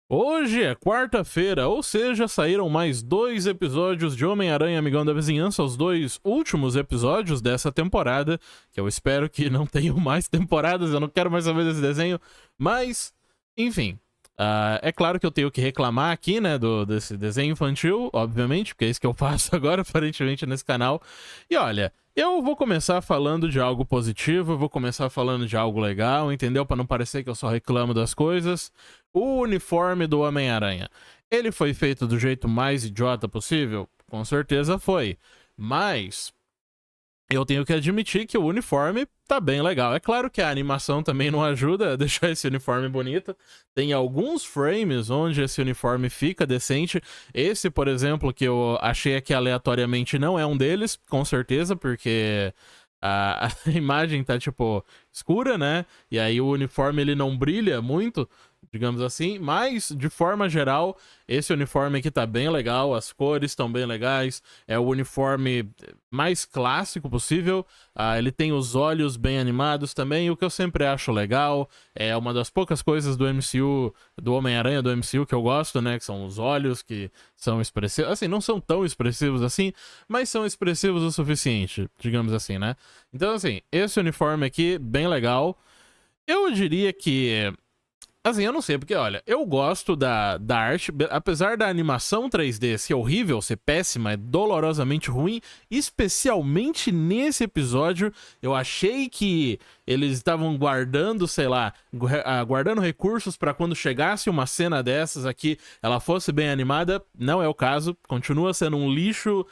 Hoje é quarta-feira, ou seja, saíram mais 2 episódios de Homem-Aranha Amigão da Vizinhança, os 2 últimos episódios dessa temporada, que eu espero que não tenham mais temporadas, eu não quero mais saber desse desenho, mas, enfim, é claro que eu tenho que reclamar aqui, né, desse desenho infantil, obviamente, porque é isso que eu faço agora, aparentemente, nesse canal, e olha... Eu vou começar falando de algo positivo, eu vou começar falando de algo legal, entendeu? Pra não parecer que eu só reclamo das coisas. O uniforme do Homem-Aranha. Ele foi feito do jeito mais idiota possível? Com certeza foi. Mas eu tenho que admitir que o uniforme tá bem legal. É claro que a animação também não ajuda a deixar esse uniforme bonito. Tem alguns frames onde esse uniforme fica decente. Esse, por exemplo, que eu achei aqui aleatoriamente, não é um deles, com certeza, porque a imagem tá, tipo, escura, né? E aí o uniforme, ele não brilha muito, digamos assim, mas de forma geral, esse uniforme aqui tá bem legal, as cores estão bem legais, é o uniforme mais clássico possível, ele tem os olhos bem animados também, o que eu sempre acho legal, é uma das poucas coisas do MCU, do Homem-Aranha do MCU que eu gosto, né, que são os olhos, que são expressivos, assim, não são tão expressivos assim, mas são expressivos o suficiente, digamos assim, né. Então, assim, esse uniforme aqui, bem legal, eu diria que... Assim, eu não sei, porque olha, eu gosto da arte, apesar da animação 3D ser horrível, ser péssima, é dolorosamente ruim, especialmente nesse episódio, eu achei que eles estavam guardando, sei lá, guardando recursos para quando chegasse uma cena dessas aqui, ela fosse bem animada. Não é o caso, continua sendo um lixo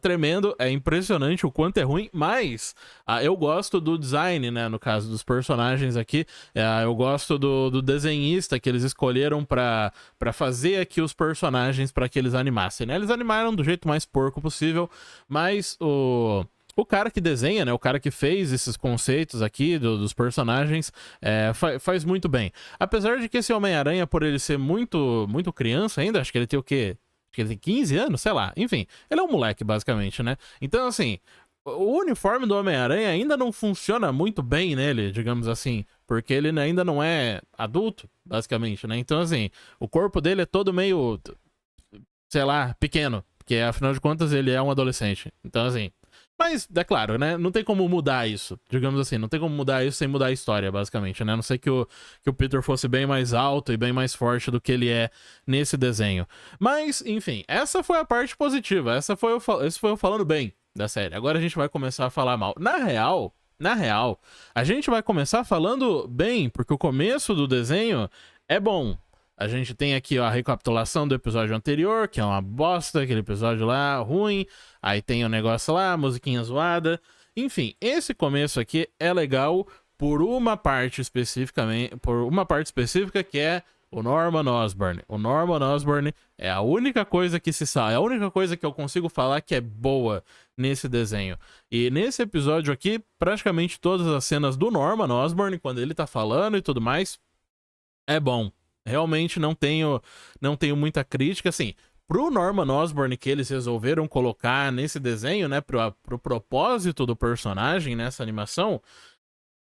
tremendo, é impressionante o quanto é ruim, mas eu gosto do design, né, no caso dos personagens aqui, eu gosto do desenhista que eles escolheram para fazer aqui os personagens para que eles animassem, né? Eles animaram do jeito mais porco possível, mas o cara que desenha, né, o cara que fez esses conceitos aqui dos personagens, faz muito bem. Apesar de que esse Homem-Aranha, por ele ser muito, muito criança ainda, acho que ele tem o quê? Acho que ele tem 15 anos, sei lá. Enfim, ele é um moleque, basicamente, né? Então, assim, o uniforme do Homem-Aranha ainda não funciona muito bem nele, digamos assim, porque ele ainda não é adulto, basicamente, né? Então, assim, o corpo dele é todo meio, sei lá, pequeno, porque afinal de contas ele é um adolescente. Então, assim... Mas, é claro, né? Não tem como mudar isso, digamos assim. Não tem como mudar isso sem mudar a história, basicamente, né? A não ser que o Peter fosse bem mais alto e bem mais forte do que ele é nesse desenho. Mas, enfim, essa foi a parte positiva. Esse foi eu falando bem da série. Agora a gente vai começar a falar mal. Na real, a gente vai começar falando bem, porque o começo do desenho é bom. A gente tem aqui ó, a recapitulação do episódio anterior, que é uma bosta, aquele episódio lá, ruim. Aí tem o negócio lá, musiquinha zoada. Enfim, esse começo aqui é legal por uma parte especificamente, por uma parte específica que é o Norman Osborn. O Norman Osborn é a única coisa que se sabe, é a única coisa que eu consigo falar que é boa nesse desenho. E nesse episódio aqui, praticamente todas as cenas do Norman Osborn, quando ele tá falando e tudo mais, é bom. Realmente não tenho muita crítica, assim, pro Norman Osborn que eles resolveram colocar nesse desenho, né, pro propósito do personagem nessa animação,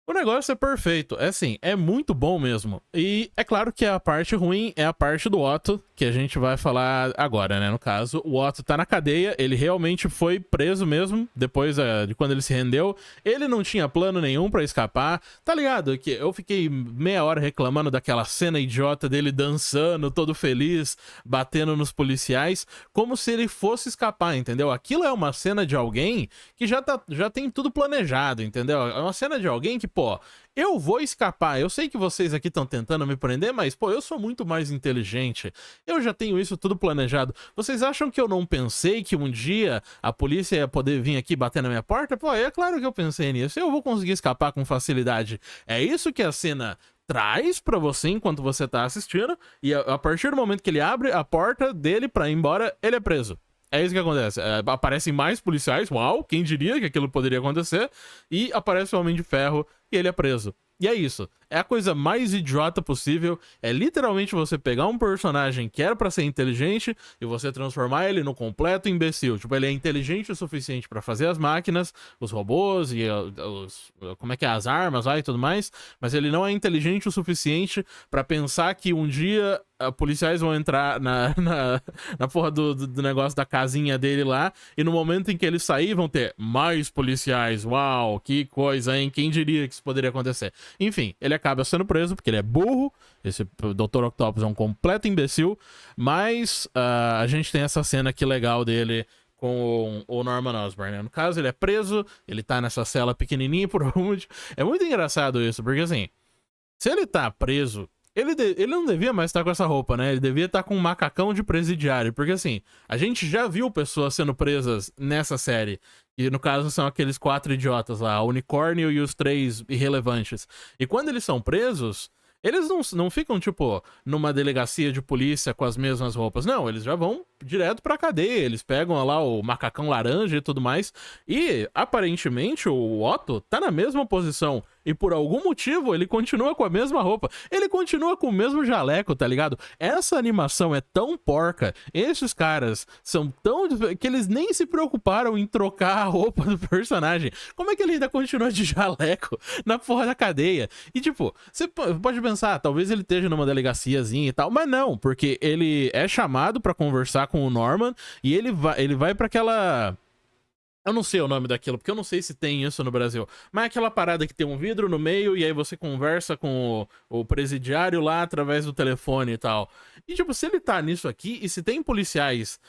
o negócio é perfeito, é assim, é muito bom mesmo. E é claro que a parte ruim é a parte do Otto, que a gente vai falar agora, né? No caso, o Otto tá na cadeia, ele realmente foi preso mesmo, depois de quando ele se rendeu. Ele não tinha plano nenhum pra escapar, tá ligado? Que eu fiquei meia hora reclamando daquela cena idiota dele dançando, todo feliz, batendo nos policiais, como se ele fosse escapar, entendeu? Aquilo é uma cena de alguém que já tem tudo planejado, entendeu? É uma cena de alguém que, pô, eu vou escapar. Eu sei que vocês aqui estão tentando me prender, mas, pô, eu sou muito mais inteligente. Eu já tenho isso tudo planejado. Vocês acham que eu não pensei que um dia a polícia ia poder vir aqui bater na minha porta? Pô, é claro que eu pensei nisso. Eu vou conseguir escapar com facilidade. É isso que a cena traz pra você enquanto você tá assistindo, e a partir do momento que ele abre a porta dele pra ir embora, ele é preso. É isso que acontece. Aparecem mais policiais, uau, quem diria que aquilo poderia acontecer, e aparece o Homem de Ferro e ele é preso. E é isso. é a coisa mais idiota possível. É literalmente você pegar um personagem que era pra ser inteligente e você transformar ele no completo imbecil. Tipo, ele é inteligente o suficiente pra fazer as máquinas, os robôs e como é que é, as armas lá e tudo mais, mas ele não é inteligente o suficiente pra pensar que um dia policiais vão entrar na porra do negócio da casinha dele lá, e no momento em que ele sair vão ter mais policiais. Uau, que coisa, hein? Quem diria que isso poderia acontecer? Enfim, ele acaba sendo preso porque ele é burro. Esse Dr. Octopus é um completo imbecil, mas a gente tem essa cena aqui legal dele com o Norman Osborn, né? No caso, ele é preso, ele tá nessa cela pequenininha por onde. É muito engraçado isso, porque assim, se ele tá preso, ele não devia mais estar com essa roupa, né? Ele devia estar com um macacão de presidiário. Porque, assim, a gente já viu pessoas sendo presas nessa série. E, no caso, são aqueles 4 idiotas lá. O unicórnio e os 3 irrelevantes. E quando eles são presos, eles não ficam, tipo, numa delegacia de polícia com as mesmas roupas. Não, eles já vão direto pra cadeia. Eles pegam lá o macacão laranja e tudo mais. E, aparentemente, o Otto tá na mesma posição. E por algum motivo ele continua com a mesma roupa. Ele continua com o mesmo jaleco, tá ligado? Essa animação é tão porca. Esses caras são tão... que eles nem se preocuparam em trocar a roupa do personagem. Como é que ele ainda continua de jaleco na porra da cadeia? E tipo, você pode pensar, talvez ele esteja numa delegaciazinha e tal. Mas não, porque ele é chamado pra conversar com o Norman. E ele vai pra aquela... Eu não sei o nome daquilo, porque eu não sei se tem isso no Brasil. Mas é aquela parada que tem um vidro no meio e aí você conversa com o presidiário lá através do telefone e tal. E, tipo, se ele tá nisso aqui e se tem policiais,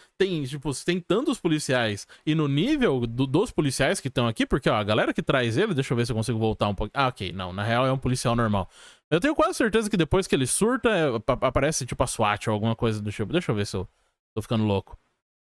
se tem tantos policiais e no nível dos policiais que estão aqui, porque, ó, a galera que traz ele, deixa eu ver se eu consigo voltar um pouco. Ah, ok, não, na real é um policial normal. Eu tenho quase certeza que depois que ele surta, aparece, tipo, a SWAT ou alguma coisa do tipo. Deixa eu ver se eu tô ficando louco.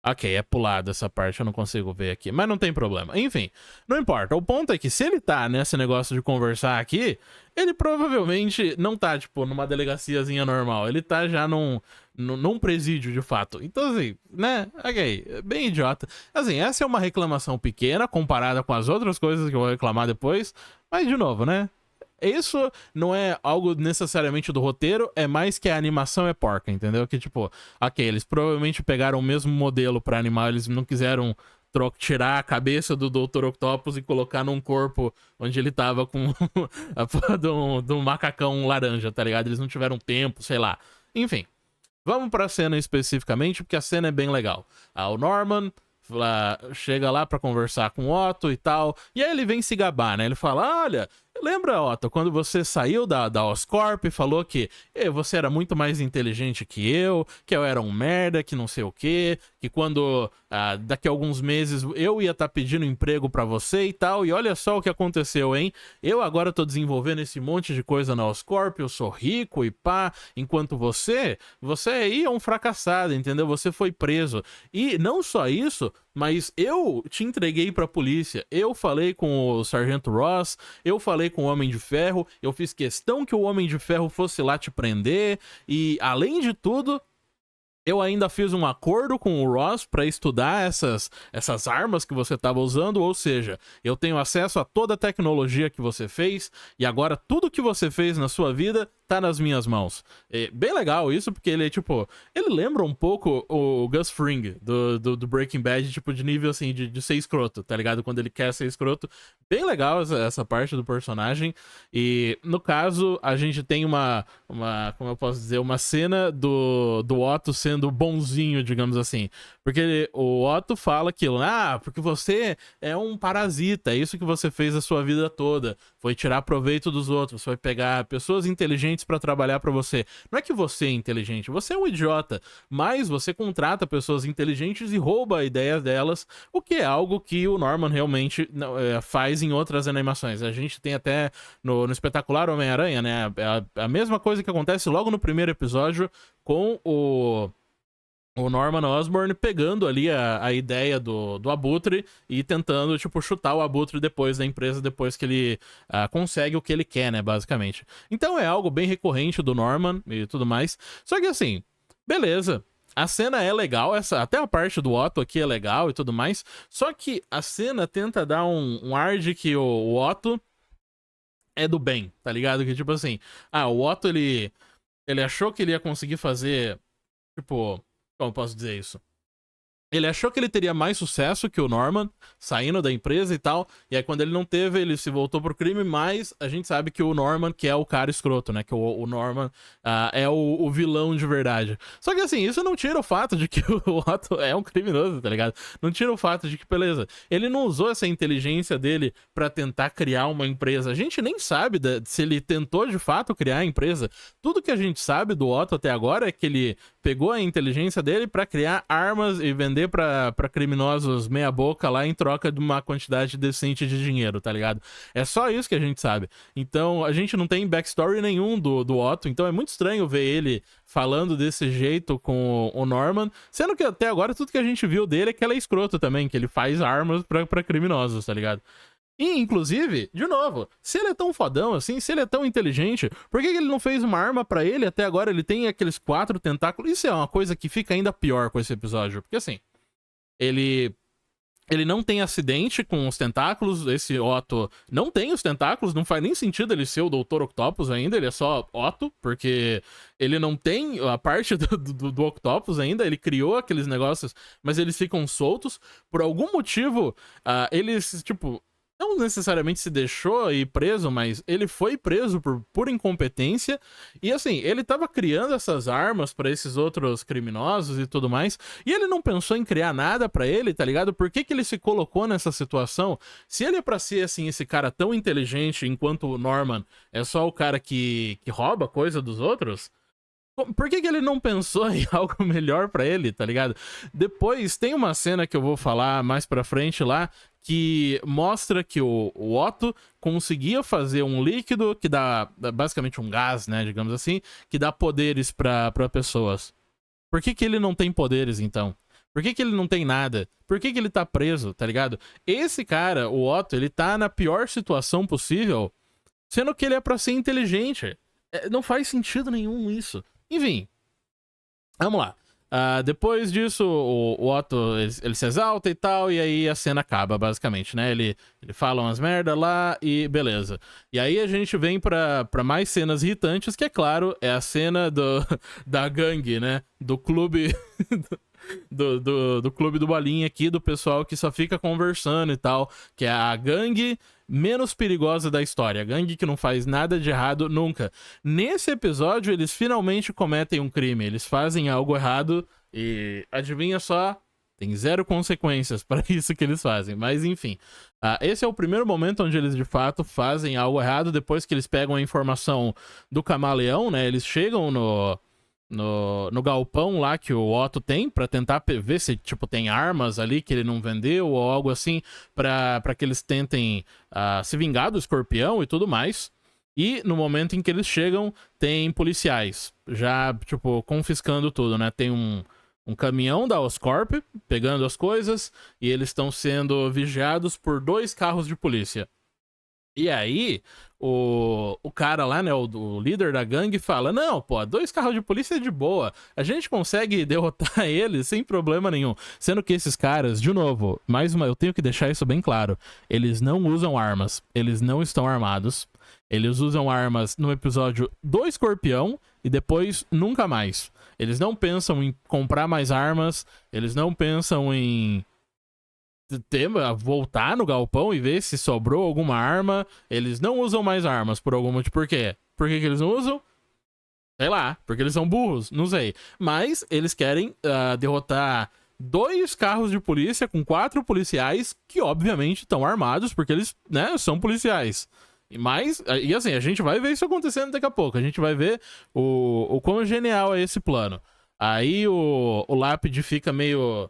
Ok, é pulado essa parte, eu não consigo ver aqui. Mas não tem problema. Enfim, não importa. O ponto é que se ele tá nesse negócio de conversar aqui, ele provavelmente não tá, tipo, numa delegaciazinha normal. Ele tá já num presídio, de fato. Então, assim, né? Ok, é bem idiota. Assim, essa é uma reclamação pequena comparada com as outras coisas que eu vou reclamar depois. Mas, de novo, né? Isso não é algo necessariamente do roteiro, é mais que a animação é porca, entendeu? Que tipo, ok, eles provavelmente pegaram o mesmo modelo pra animar, eles não quiseram tirar a cabeça do Dr. Octopus e colocar num corpo onde ele tava com a porra de um macacão laranja, tá ligado? Eles não tiveram tempo, sei lá. Enfim, vamos pra cena especificamente, porque a cena é bem legal. O Norman chega lá pra conversar com o Otto e tal, e aí ele vem se gabar, né? Ele fala, olha... Lembra, Otto, quando você saiu da Oscorp e falou que você era muito mais inteligente que eu era um merda, que não sei o quê, que quando daqui a alguns meses eu ia estar pedindo emprego pra você e tal, e olha só o que aconteceu, hein? Eu agora tô desenvolvendo esse monte de coisa na Oscorp, eu sou rico e pá, enquanto você aí é um fracassado, entendeu? Você foi preso. E não só isso, mas eu te entreguei pra polícia, eu falei com o Sargento Ross, eu falei com o Homem de Ferro, eu fiz questão que o Homem de Ferro fosse lá te prender, e além de tudo, eu ainda fiz um acordo com o Ross para estudar essas armas que você estava usando, ou seja, eu tenho acesso a toda a tecnologia que você fez, e agora tudo que você fez na sua vida tá nas minhas mãos. É bem legal isso, porque ele é tipo... Ele lembra um pouco o Gus Fring do Breaking Bad, tipo, de nível assim, de ser escroto, tá ligado? Quando ele quer ser escroto. Bem legal essa parte do personagem. E, no caso, a gente tem uma como eu posso dizer, uma cena do Otto sendo bonzinho, digamos assim. Porque o Otto fala aquilo, porque você é um parasita, é isso que você fez a sua vida toda. Foi tirar proveito dos outros, foi pegar pessoas inteligentes pra trabalhar pra você. Não é que você é inteligente, você é um idiota, mas você contrata pessoas inteligentes e rouba ideias delas, o que é algo que o Norman realmente faz em outras animações. A gente tem até no Espetacular Homem-Aranha, né? A mesma coisa que acontece logo no primeiro episódio com o Norman Osborn pegando ali a ideia do Abutre e tentando, tipo, chutar o Abutre depois da empresa, depois que ele consegue o que ele quer, né, basicamente. Então é algo bem recorrente do Norman e tudo mais. Só que assim, beleza. A cena é legal, até a parte do Otto aqui é legal e tudo mais. Só que a cena tenta dar um ar de que o Otto é do bem, tá ligado? Que tipo assim, o Otto, ele achou que ele ia conseguir fazer, tipo, como eu posso dizer isso? Ele achou que ele teria mais sucesso que o Norman, saindo da empresa e tal. E aí, quando ele não teve, ele se voltou pro crime. Mas a gente sabe que o Norman, que é o cara escroto, né? Que o Norman é o vilão de verdade. Só que assim, isso não tira o fato de que o Otto é um criminoso, tá ligado? Não tira o fato de que, beleza, ele não usou essa inteligência dele pra tentar criar uma empresa. A gente nem sabe se ele tentou de fato criar a empresa. Tudo que a gente sabe do Otto até agora é que ele pegou a inteligência dele pra criar armas e vender pra criminosos meia boca lá em troca de uma quantidade decente de dinheiro, tá ligado? É só isso que a gente sabe. Então, a gente não tem backstory nenhum do Otto, então é muito estranho ver ele falando desse jeito com o Norman, sendo que até agora tudo que a gente viu dele é que ele é escroto também, que ele faz armas pra criminosos, tá ligado? E, inclusive, de novo, se ele é tão fodão assim, se ele é tão inteligente, por que ele não fez uma arma pra ele? Até agora ele tem aqueles 4 tentáculos. Isso é uma coisa que fica ainda pior com esse episódio. Porque, assim, ele não tem acidente com os tentáculos. Esse Otto não tem os tentáculos. Não faz nem sentido ele ser o Dr. Octopus ainda. Ele é só Otto, porque ele não tem a parte do Octopus ainda. Ele criou aqueles negócios, mas eles ficam soltos. Por algum motivo, eles, tipo, não necessariamente se deixou ir preso, mas ele foi preso por pura incompetência. E assim, ele tava criando essas armas pra esses outros criminosos e tudo mais. E ele não pensou em criar nada pra ele, tá ligado? Por que ele se colocou nessa situação? Se ele é pra ser, assim, esse cara tão inteligente, enquanto o Norman é só o cara que rouba coisa dos outros, por que ele não pensou em algo melhor pra ele, tá ligado? Depois tem uma cena que eu vou falar mais pra frente lá, que mostra que o Otto conseguia fazer um líquido que dá basicamente um gás, né, digamos assim, que dá poderes pra pessoas. Por que ele não tem poderes, então? Por que ele não tem nada? Por que ele tá preso, tá ligado? Esse cara, o Otto, ele tá na pior situação possível, sendo que ele é pra ser inteligente. Não faz sentido nenhum isso. Enfim, vamos lá. Depois disso, o Otto ele se exalta e tal, e aí a cena acaba, basicamente, né? Ele fala umas merda lá e beleza. E aí a gente vem pra mais cenas irritantes, que é claro, é a cena da gangue, né? Do clube. do clube do Bolinha aqui, do pessoal que só fica conversando e tal, que é a gangue menos perigosa da história, a gangue que não faz nada de errado nunca. Nesse episódio, eles finalmente cometem um crime, eles fazem algo errado e adivinha só, tem 0 consequências para isso que eles fazem, mas enfim. Esse é o primeiro momento onde eles de fato fazem algo errado, depois que eles pegam a informação do camaleão, né, eles chegam no galpão lá que o Otto tem pra tentar ver se, tipo, tem armas ali que ele não vendeu ou algo assim pra que eles tentem se vingar do escorpião e tudo mais. E no momento em que eles chegam, tem policiais já, tipo, confiscando tudo, né? Tem um caminhão da Oscorp pegando as coisas e eles estão sendo vigiados por 2 carros de polícia. E aí, o cara lá, né, o líder da gangue fala, não, pô, 2 carros de polícia é de boa, a gente consegue derrotar eles sem problema nenhum. Sendo que esses caras, de novo, eu tenho que deixar isso bem claro, eles não usam armas, eles não estão armados, eles usam armas no episódio do Escorpião e depois nunca mais. Eles não pensam em comprar mais armas, eles não pensam em voltar no galpão e ver se sobrou alguma arma. Eles não usam mais armas por algum motivo. Por quê? Por que eles não usam? Sei lá, porque eles são burros, não sei. Mas eles querem derrotar 2 carros de polícia com 4 policiais que obviamente estão armados, porque eles, né, são policiais. E assim, a gente vai ver isso acontecendo daqui a pouco. A gente vai ver o quão genial é esse plano. Aí o Lápide fica meio,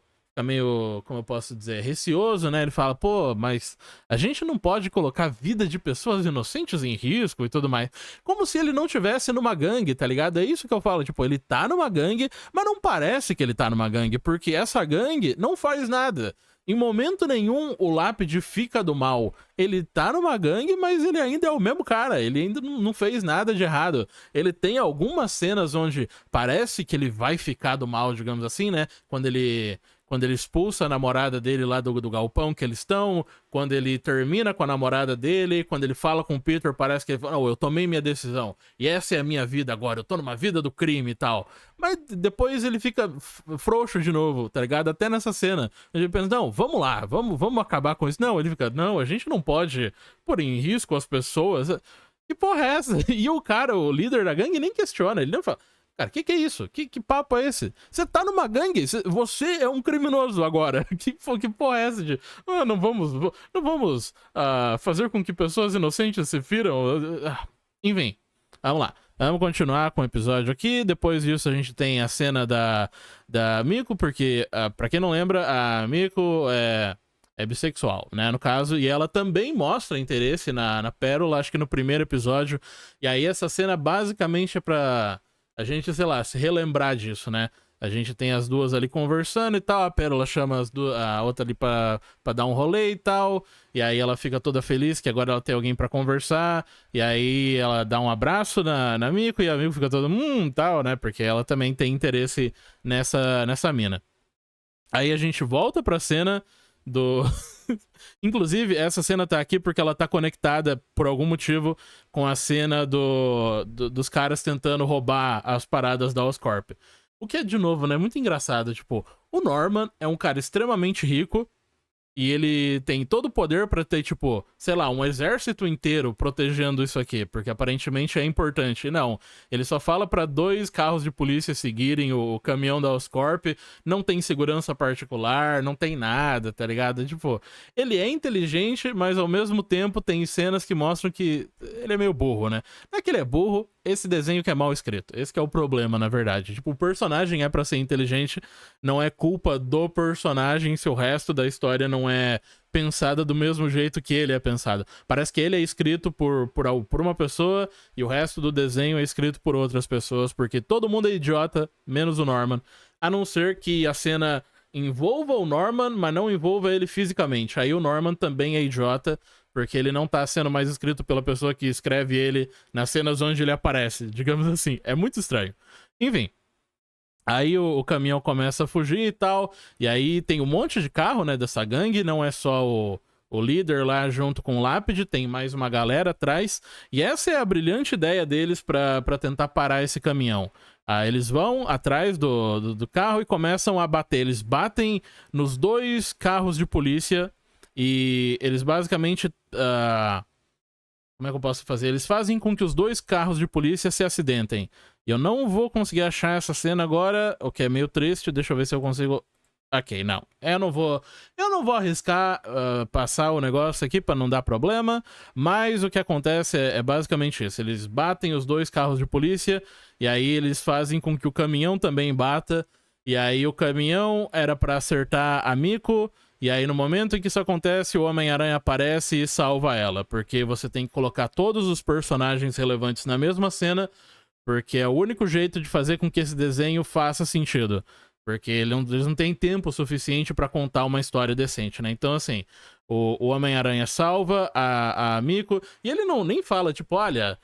como eu posso dizer, receoso, né? Ele fala, pô, mas a gente não pode colocar a vida de pessoas inocentes em risco e tudo mais. Como se ele não tivesse numa gangue, tá ligado? É isso que eu falo, tipo, ele tá numa gangue, mas não parece que ele tá numa gangue, porque essa gangue não faz nada. Em momento nenhum o Lápide fica do mal. Ele tá numa gangue, mas ele ainda é o mesmo cara. Ele ainda não fez nada de errado. Ele tem algumas cenas onde parece que ele vai ficar do mal, digamos assim, né? Quando quando ele expulsa a namorada dele lá do galpão que eles estão, quando ele termina com a namorada dele, quando ele fala com o Peter, parece que ele fala, não, eu tomei minha decisão, e essa é a minha vida agora, eu tô numa vida do crime e tal. Mas depois ele fica frouxo de novo, tá ligado? Até nessa cena. Ele pensa, não, vamos lá, vamos acabar com isso. Não, ele fica, não, a gente não pode pôr em risco as pessoas. Que porra é essa? E o cara, o líder da gangue, nem questiona, ele nem fala, cara, que é isso? Que papo é esse? Você tá numa gangue, você é um criminoso agora. Que porra é essa de... não vamos fazer com que pessoas inocentes se firam? Enfim, vamos lá. Vamos continuar com o episódio aqui. Depois disso a gente tem a cena da Miko, porque, pra quem não lembra, a Miko é bissexual, né, no caso, e ela também mostra interesse na Pérola, acho que no primeiro episódio. E aí essa cena basicamente é pra a gente, sei lá, se relembrar disso, né? A gente tem as duas ali conversando e tal, a Pérola chama a outra ali pra dar um rolê e tal, e aí ela fica toda feliz que agora ela tem alguém pra conversar, e aí ela dá um abraço na Miko, e a Miko fica toda, tal, né, porque ela também tem interesse nessa mina. Aí a gente volta pra cena do... Inclusive, essa cena tá aqui porque ela tá conectada, por algum motivo, com a cena dos caras tentando roubar as paradas da Oscorp. O que é, de novo, né, muito engraçado. Tipo, o Norman é um cara extremamente rico e ele tem todo o poder pra ter, tipo, sei lá, um exército inteiro protegendo isso aqui, porque aparentemente é importante. Não, ele só fala pra 2 carros de polícia seguirem o caminhão da Oscorp, não tem segurança particular, não tem nada, tá ligado? Tipo, ele é inteligente, mas ao mesmo tempo tem cenas que mostram que ele é meio burro, né? Não é que ele é burro, esse desenho que é mal escrito. Esse que é o problema, na verdade. Tipo, o personagem é pra ser inteligente, não é culpa do personagem se o resto da história não é pensada do mesmo jeito que ele é pensado. Parece que ele é escrito por uma pessoa e o resto do desenho é escrito por outras pessoas, porque todo mundo é idiota, menos o Norman. A não ser que a cena envolva o Norman, mas não envolva ele fisicamente. Aí o Norman também é idiota, porque ele não tá sendo mais escrito pela pessoa que escreve ele nas cenas onde ele aparece, digamos assim. É muito estranho. Enfim. Aí o caminhão começa a fugir e tal, e aí tem um monte de carro, né, dessa gangue, não é só o líder lá junto com o Lápide, tem mais uma galera atrás, e essa é a brilhante ideia deles pra tentar parar esse caminhão. Eles vão atrás do carro e começam a bater, eles batem nos 2 carros de polícia, e eles basicamente... como é que eu posso fazer? Eles fazem com que os 2 carros de polícia se acidentem. E eu não vou conseguir achar essa cena agora, o que é meio triste. Deixa eu ver se eu consigo... Ok, não. Eu não vou arriscar passar o negócio aqui pra não dar problema. Mas o que acontece é basicamente isso. Eles batem os 2 carros de polícia. E aí eles fazem com que o caminhão também bata. E aí o caminhão era pra acertar a Miko... E aí, no momento em que isso acontece, o Homem-Aranha aparece e salva ela. Porque você tem que colocar todos os personagens relevantes na mesma cena, porque é o único jeito de fazer com que esse desenho faça sentido. Porque eles não têm tempo suficiente pra contar uma história decente, né? Então, assim, o Homem-Aranha salva a Miko, e ele nem fala, tipo, olha...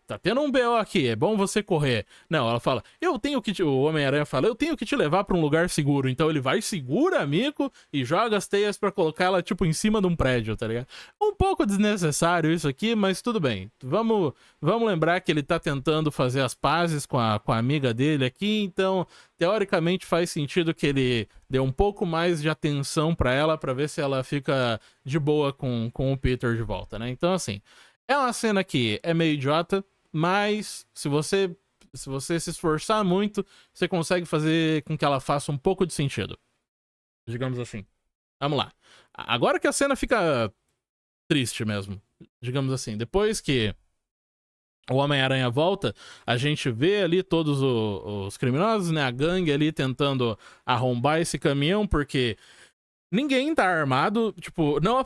tá tendo um BO aqui, é bom você correr. Não, ela fala, o Homem-Aranha fala, eu tenho que te levar pra um lugar seguro. Então ele vai, segura a Miko e joga as teias pra colocar ela, tipo, em cima de um prédio, tá ligado? Um pouco desnecessário isso aqui, mas tudo bem. Vamos lembrar que ele tá tentando fazer as pazes com a amiga dele aqui, então, teoricamente faz sentido que ele dê um pouco mais de atenção pra ela, pra ver se ela fica de boa com o Peter de volta, né? Então, assim... É uma cena que é meio idiota, mas se você se esforçar muito, você consegue fazer com que ela faça um pouco de sentido. Digamos assim. Vamos lá. Agora que a cena fica triste mesmo. Digamos assim. Depois que o Homem-Aranha volta, a gente vê ali todos os criminosos, né? A gangue ali tentando arrombar esse caminhão, porque ninguém tá armado. Tipo, não...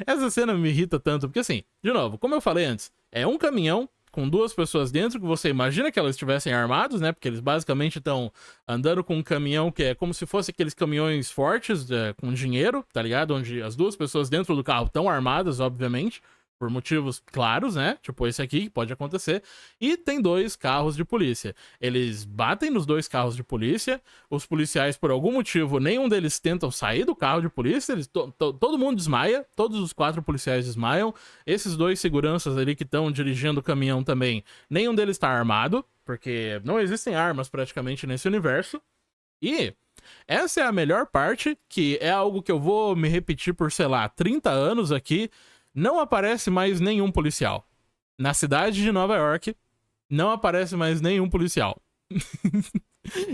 Essa cena me irrita tanto, porque assim, de novo, como eu falei antes, é um caminhão com 2 pessoas dentro, que você imagina que elas estivessem armados, né? Porque eles basicamente estão andando com um caminhão que é como se fosse aqueles caminhões fortes, com dinheiro, tá ligado? Onde as 2 pessoas dentro do carro estão armadas, obviamente, por motivos claros, né? Tipo esse aqui, que pode acontecer. E tem 2 carros de polícia. Eles batem nos 2 carros de polícia. Os policiais, por algum motivo, nenhum deles tentam sair do carro de polícia. Todo mundo desmaia. Todos os 4 policiais desmaiam. Esses 2 seguranças ali que estão dirigindo o caminhão também, nenhum deles está armado. Porque não existem armas praticamente nesse universo. E essa é a melhor parte, que é algo que eu vou me repetir por, sei lá, 30 anos aqui. Não aparece mais nenhum policial. Na cidade de Nova York, não aparece mais nenhum policial.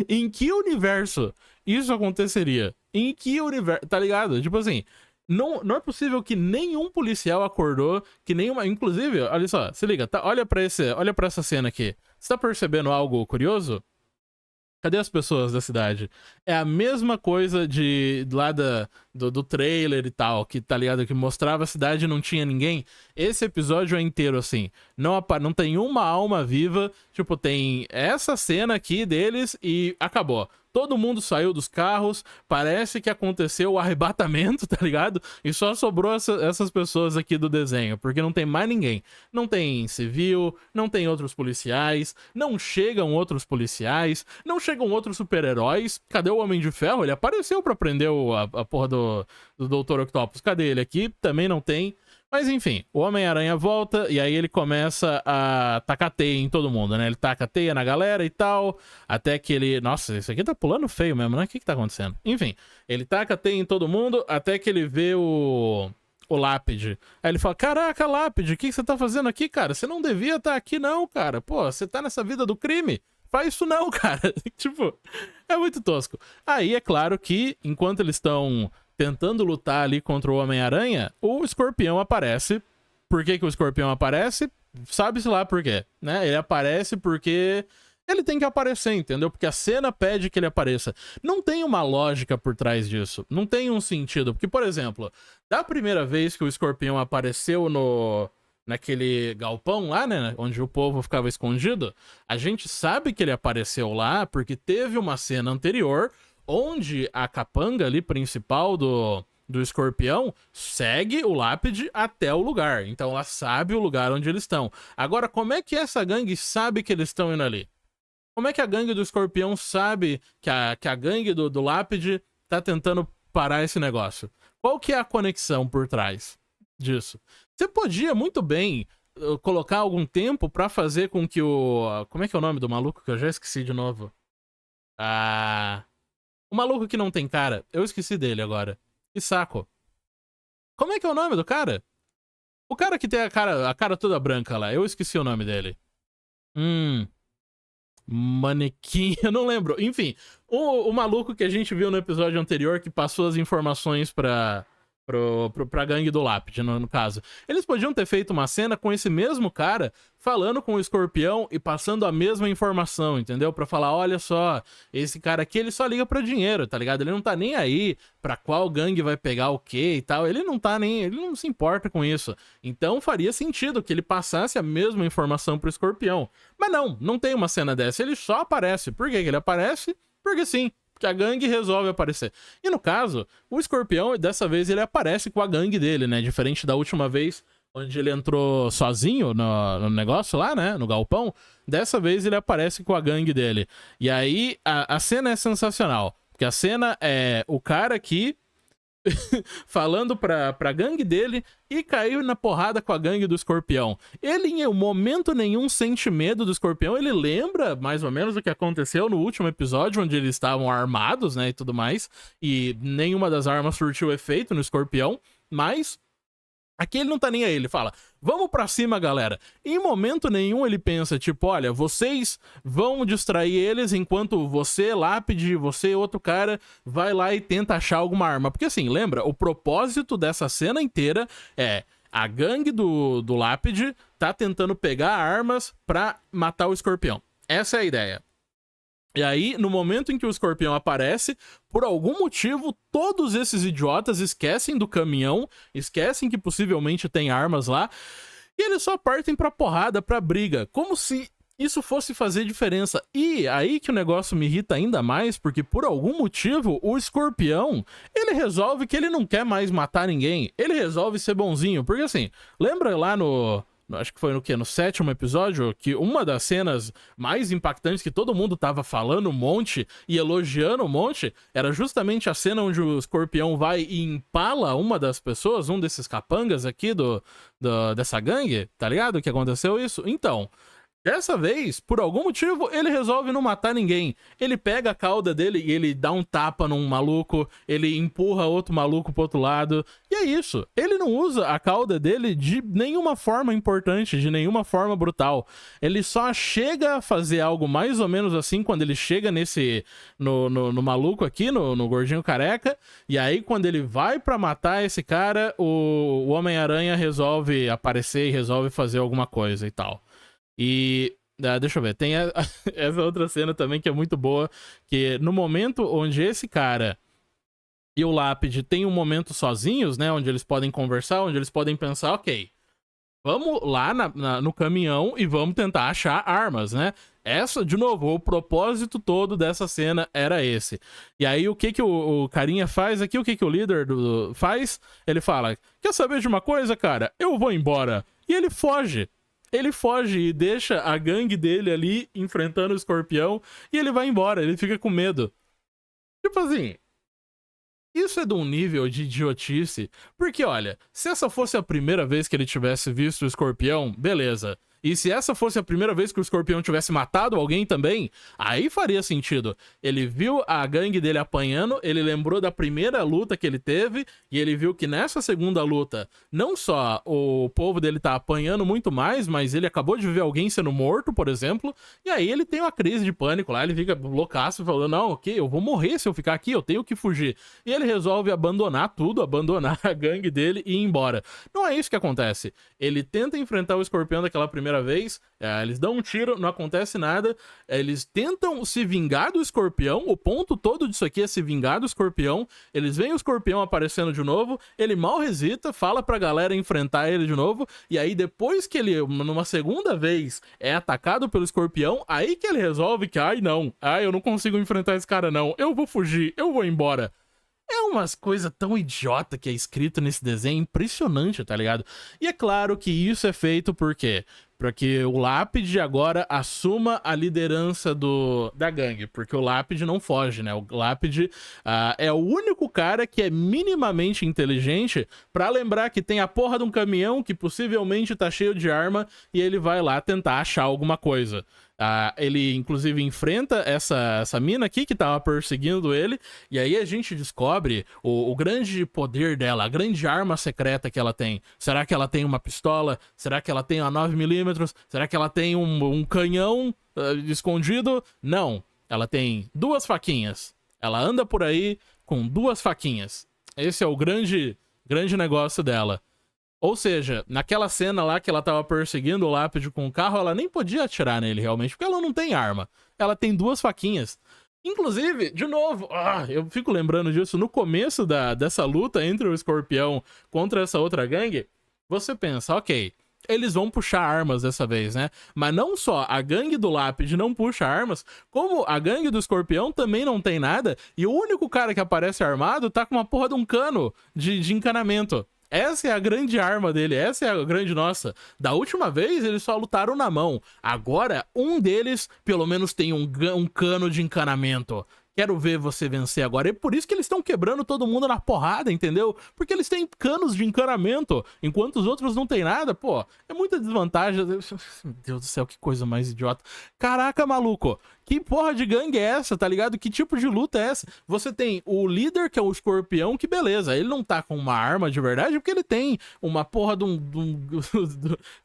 Em que universo isso aconteceria? Em que universo? Tá ligado? Tipo assim, não é possível que nenhum policial acordou, que nenhuma... Inclusive, olha só, se liga, tá? Olha pra essa cena aqui. Você tá percebendo algo curioso? Cadê as pessoas da cidade? É a mesma coisa lá do trailer e tal, que tá ligado? Que mostrava a cidade e não tinha ninguém. Esse episódio é inteiro assim. Não tem uma alma viva. Tipo, tem essa cena aqui deles e acabou. Todo mundo saiu dos carros, parece que aconteceu o arrebatamento, tá ligado? E só sobrou essas pessoas aqui do desenho, porque não tem mais ninguém. Não tem civil, não tem outros policiais, não chegam outros policiais, não chegam outros super-heróis. Cadê o Homem de Ferro? Ele apareceu pra prender a porra do Dr. Octopus. Cadê ele aqui? Também não tem. Mas enfim, o Homem-Aranha volta e aí ele começa a tacar teia em todo mundo, né? Ele taca teia na galera e tal, até que ele... Nossa, isso aqui tá pulando feio mesmo, né? O que tá acontecendo? Enfim, ele taca teia em todo mundo até que ele vê o Lápide. Aí ele fala, caraca, Lápide, o que você tá fazendo aqui, cara? Você não devia estar aqui não, cara. Pô, você tá nessa vida do crime. Faz isso não, cara. Tipo, é muito tosco. Aí é claro que, enquanto eles estão tentando lutar ali contra o Homem-Aranha, o Escorpião aparece. Por que o Escorpião aparece? Sabe-se lá por quê, né? Ele aparece porque ele tem que aparecer, entendeu? Porque a cena pede que ele apareça. Não tem uma lógica por trás disso. Não tem um sentido. Porque, por exemplo, da primeira vez que o Escorpião apareceu naquele galpão lá, né? Onde o povo ficava escondido, a gente sabe que ele apareceu lá porque teve uma cena anterior onde a capanga ali principal do Escorpião segue o Lápide até o lugar. Então ela sabe o lugar onde eles estão. Agora, como é que essa gangue sabe que eles estão indo ali? Como é que a gangue do Escorpião sabe que a gangue do Lápide tá tentando parar esse negócio? Qual que é a conexão por trás disso? Você podia muito bem colocar algum tempo pra fazer com que o... Como é que é o nome do maluco que eu já esqueci de novo? O maluco que não tem cara. Eu esqueci dele agora. Que saco. Como é que é o nome do cara? O cara que tem a cara toda branca lá. Eu esqueci o nome dele. Manequim, eu não lembro. Enfim, o maluco que a gente viu no episódio anterior que passou as informações pra gangue do Lápide, no caso. Eles podiam ter feito uma cena com esse mesmo cara falando com o Escorpião e passando a mesma informação, entendeu? Pra falar, olha só, esse cara aqui, ele só liga pra dinheiro, tá ligado? Ele não tá nem aí pra qual gangue vai pegar o quê e tal. Ele não se importa com isso. Então faria sentido que ele passasse a mesma informação pro Escorpião. Mas não tem uma cena dessa. Ele só aparece. Por que ele aparece? Porque sim. Que a gangue resolve aparecer. E no caso, o Escorpião, dessa vez, ele aparece com a gangue dele, né? Diferente da última vez, onde ele entrou sozinho no negócio lá, né? No galpão. Dessa vez, ele aparece com a gangue dele. E aí, a cena é sensacional. Porque a cena é o cara aqui falando pra gangue dele e caiu na porrada com a gangue do Escorpião. Ele, em momento nenhum, sente medo do Escorpião. Ele lembra, mais ou menos, o que aconteceu no último episódio, onde eles estavam armados, né, e tudo mais. E nenhuma das armas surtiu efeito no Escorpião. Mas aqui ele não tá nem aí, ele fala, vamos pra cima, galera. Em momento nenhum ele pensa, tipo, olha, vocês vão distrair eles enquanto você, Lápide, você, outro cara, vai lá e tenta achar alguma arma. Porque assim, lembra, o propósito dessa cena inteira é a gangue do Lápide tá tentando pegar armas pra matar o Escorpião. Essa é a ideia. E aí, no momento em que o Escorpião aparece, por algum motivo, todos esses idiotas esquecem do caminhão, esquecem que possivelmente tem armas lá, e eles só partem pra porrada, pra briga. Como se isso fosse fazer diferença. E aí que o negócio me irrita ainda mais, porque por algum motivo o Escorpião, ele resolve que ele não quer mais matar ninguém, ele resolve ser bonzinho, porque assim, lembra lá acho que foi no quê? No 7º episódio, que uma das cenas mais impactantes que todo mundo tava falando um monte e elogiando um monte, era justamente a cena onde o Escorpião vai e empala uma das pessoas, um desses capangas aqui dessa gangue, tá ligado? Que aconteceu isso? Então, dessa vez, por algum motivo, ele resolve não matar ninguém. Ele pega a cauda dele e ele dá um tapa num maluco, ele empurra outro maluco pro outro lado. E é isso. Ele não usa a cauda dele de nenhuma forma importante, de nenhuma forma brutal. Ele só chega a fazer algo mais ou menos assim quando ele chega no maluco aqui, no gordinho careca. E aí, quando ele vai pra matar esse cara, o Homem-Aranha resolve aparecer e resolve fazer alguma coisa e tal. E deixa eu ver, tem essa outra cena também que é muito boa, que no momento onde esse cara e o Lápide têm um momento sozinhos, né, onde eles podem conversar, onde eles podem pensar, ok, vamos lá no caminhão e vamos tentar achar armas, né? De novo, o propósito todo dessa cena era esse. E aí, o que o carinha faz aqui, o que o líder faz? Ele fala, quer saber de uma coisa, cara? Eu vou embora. E ele foge. Ele foge e deixa a gangue dele ali enfrentando o Escorpião e ele vai embora, ele fica com medo. Tipo assim, isso é de um nível de idiotice, porque olha, se essa fosse a primeira vez que ele tivesse visto o Escorpião, beleza. E se essa fosse a primeira vez que o Escorpião tivesse matado alguém também, aí faria sentido. Ele viu a gangue dele apanhando, ele lembrou da primeira luta que ele teve, e ele viu que nessa segunda luta, não só o povo dele tá apanhando muito mais, mas ele acabou de ver alguém sendo morto, por exemplo, e aí ele tem uma crise de pânico lá, ele fica loucaço, falando, não, ok, eu vou morrer se eu ficar aqui, eu tenho que fugir. E ele resolve abandonar tudo, abandonar a gangue dele e ir embora. Não é isso que acontece. Ele tenta enfrentar o Escorpião daquela primeira vez, eles dão um tiro, não acontece nada, eles tentam se vingar do Escorpião, o ponto todo disso aqui é se vingar do Escorpião, eles veem o Escorpião aparecendo de novo, ele mal hesita, fala pra galera enfrentar ele de novo, e aí depois que ele, numa segunda vez, é atacado pelo Escorpião, aí que ele resolve que, eu não consigo enfrentar esse cara não, eu vou fugir, eu vou embora. É umas coisas tão idiota que é escrito nesse desenho, impressionante, tá ligado? E é claro que isso é feito por quê? Pra que o Lápide agora assuma a liderança da gangue, porque o Lápide não foge, né? O Lápide é o único cara que é minimamente inteligente pra lembrar que tem a porra de um caminhão que possivelmente tá cheio de arma e ele vai lá tentar achar alguma coisa. Ele, inclusive, enfrenta essa mina aqui que tava perseguindo ele, e aí a gente descobre o grande poder dela, a grande arma secreta que ela tem. Será que ela tem uma pistola? Será que ela tem uma 9mm? Será que ela tem um canhão escondido? Não. Ela tem 2 faquinhas. Ela anda por aí com 2 faquinhas. Esse é o grande negócio dela. Ou seja, naquela cena lá que ela tava perseguindo o Lápide com o carro, ela nem podia atirar nele realmente, porque ela não tem arma. Ela tem 2 faquinhas. Inclusive, de novo, eu fico lembrando disso, no começo dessa luta entre o Escorpião contra essa outra gangue, você pensa, ok, eles vão puxar armas dessa vez, né? Mas não só a gangue do Lápide não puxa armas, como a gangue do Escorpião também não tem nada, e o único cara que aparece armado tá com uma porra de um cano de encanamento. Essa é a grande arma dele, essa é a grande nossa. Da última vez, eles só lutaram na mão. Agora, um deles, pelo menos, tem um cano de encanamento. Quero ver você vencer agora. É por isso que eles estão quebrando todo mundo na porrada, entendeu? Porque eles têm canos de encanamento, enquanto os outros não têm nada. Pô, é muita desvantagem. Meu Deus do céu, que coisa mais idiota. Caraca, maluco. Que porra de gangue é essa, tá ligado? Que tipo de luta é essa? Você tem o líder, que é o Escorpião, que beleza, ele não tá com uma arma de verdade, porque ele tem uma porra de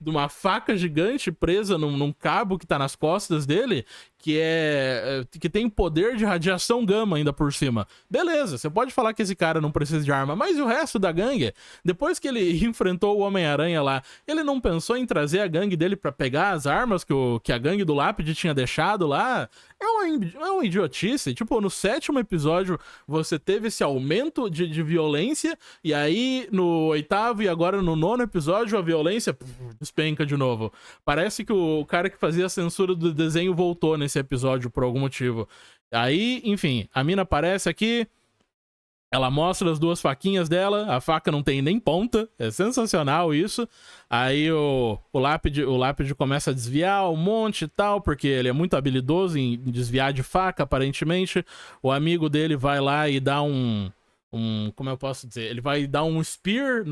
uma faca gigante presa num cabo que tá nas costas dele, que tem poder de radiação gama ainda por cima. Beleza, você pode falar que esse cara não precisa de arma, mas e o resto da gangue? Depois que ele enfrentou o Homem-Aranha lá, ele não pensou em trazer a gangue dele pra pegar as armas que a gangue do Lápide tinha deixado lá? É uma idiotice. Tipo, no 7º episódio você teve esse aumento de violência, e aí no 8º e agora no 9º episódio a violência despenca de novo. Parece que o cara que fazia a censura do desenho voltou nesse episódio por algum motivo. Aí, enfim, a mina aparece aqui, ela mostra as 2 faquinhas dela, a faca não tem nem ponta, é sensacional isso. Aí o Lápide começa a desviar um monte e tal, porque ele é muito habilidoso em desviar de faca, aparentemente. O amigo dele vai lá e dá como eu posso dizer? Ele vai dar um spear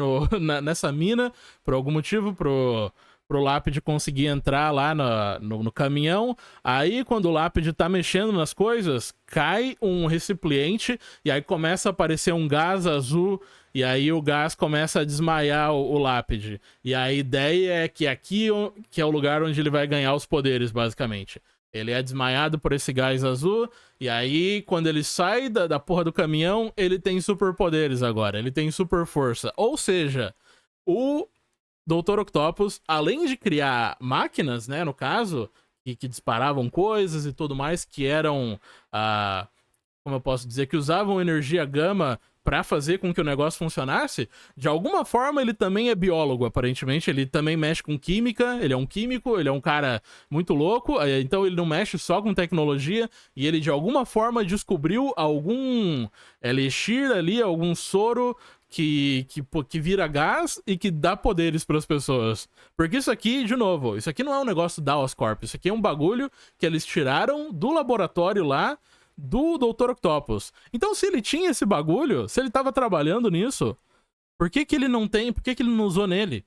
nessa mina, por algum motivo, pro Lápide conseguir entrar lá no caminhão. Aí, quando o Lápide tá mexendo nas coisas, cai um recipiente e aí começa a aparecer um gás azul, e aí o gás começa a desmaiar o Lápide. E a ideia é que aqui que é o lugar onde ele vai ganhar os poderes, basicamente. Ele é desmaiado por esse gás azul, e aí, quando ele sai da porra do caminhão, ele tem superpoderes agora. Ele tem super força. Ou seja, o Dr. Octopus, além de criar máquinas, né, no caso, que disparavam coisas e tudo mais, que eram, como eu posso dizer, que usavam energia gama pra fazer com que o negócio funcionasse, de alguma forma ele também é biólogo, aparentemente. Ele também mexe com química, ele é um químico, ele é um cara muito louco, então ele não mexe só com tecnologia, e ele de alguma forma descobriu algum elixir ali, algum soro que vira gás e que dá poderes para as pessoas. Porque isso aqui, de novo, isso aqui não é um negócio da Oscorp, isso aqui é um bagulho que eles tiraram do laboratório lá do Dr. Octopus. Então, se ele tinha esse bagulho, se ele tava trabalhando nisso, por que ele não tem, por que ele não usou nele?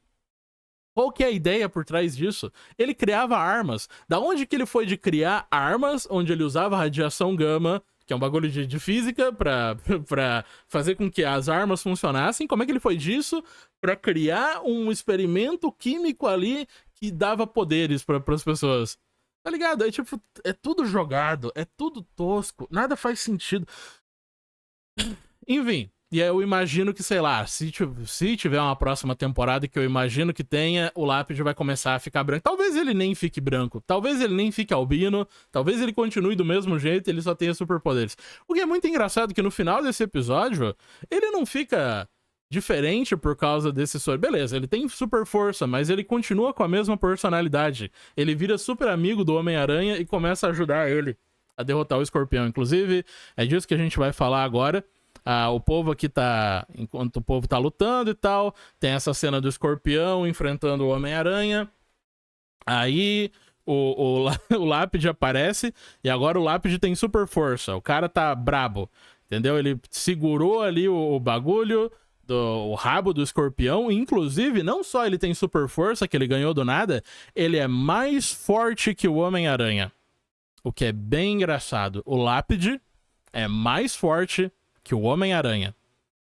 Qual que é a ideia por trás disso? Ele criava armas. Da onde que ele foi de criar armas onde ele usava radiação gama, que é um bagulho de física, pra fazer com que as armas funcionassem? Como é que ele foi disso pra criar um experimento químico ali que dava poderes para as pessoas? Tá ligado? É tipo, é tudo jogado, é tudo tosco, nada faz sentido. Enfim, e aí eu imagino que, sei lá, se tiver uma próxima temporada, que eu imagino que tenha, o Lápide vai começar a ficar branco. Talvez ele nem fique branco, talvez ele nem fique albino, talvez ele continue do mesmo jeito e ele só tenha superpoderes. O que é muito engraçado que no final desse episódio, ele não fica diferente por causa desse soro. Beleza, ele tem super força, mas ele continua com a mesma personalidade. Ele vira super amigo do Homem-Aranha e começa a ajudar ele a derrotar o Escorpião. Inclusive, é disso que a gente vai falar agora. O povo aqui tá... Enquanto o povo tá lutando e tal, tem essa cena do Escorpião enfrentando o Homem-Aranha. Aí o Lápide aparece e agora o Lápide tem super força. O cara tá brabo, entendeu? Ele segurou ali o bagulho, o rabo do Escorpião. Inclusive, não só ele tem super força, que ele ganhou do nada, ele é mais forte que o Homem-Aranha. O que é bem engraçado. O Lápide é mais forte que o Homem-Aranha.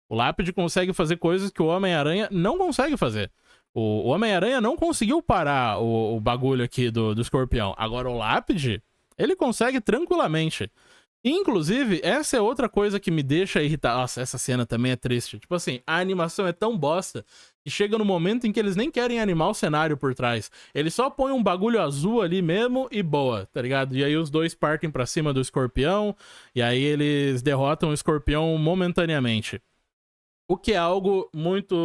O Lápide consegue fazer coisas que o Homem-Aranha não consegue fazer. O Homem-Aranha não conseguiu parar o bagulho aqui do Escorpião. Agora o Lápide, ele consegue tranquilamente. Inclusive, essa é outra coisa que me deixa irritar. Nossa, essa cena também é triste. Tipo assim, a animação é tão bosta que chega no momento em que eles nem querem animar o cenário por trás. Eles só põem um bagulho azul ali mesmo e boa, tá ligado? E aí os dois partem pra cima do Escorpião, e aí eles derrotam o Escorpião momentaneamente. O que é algo muito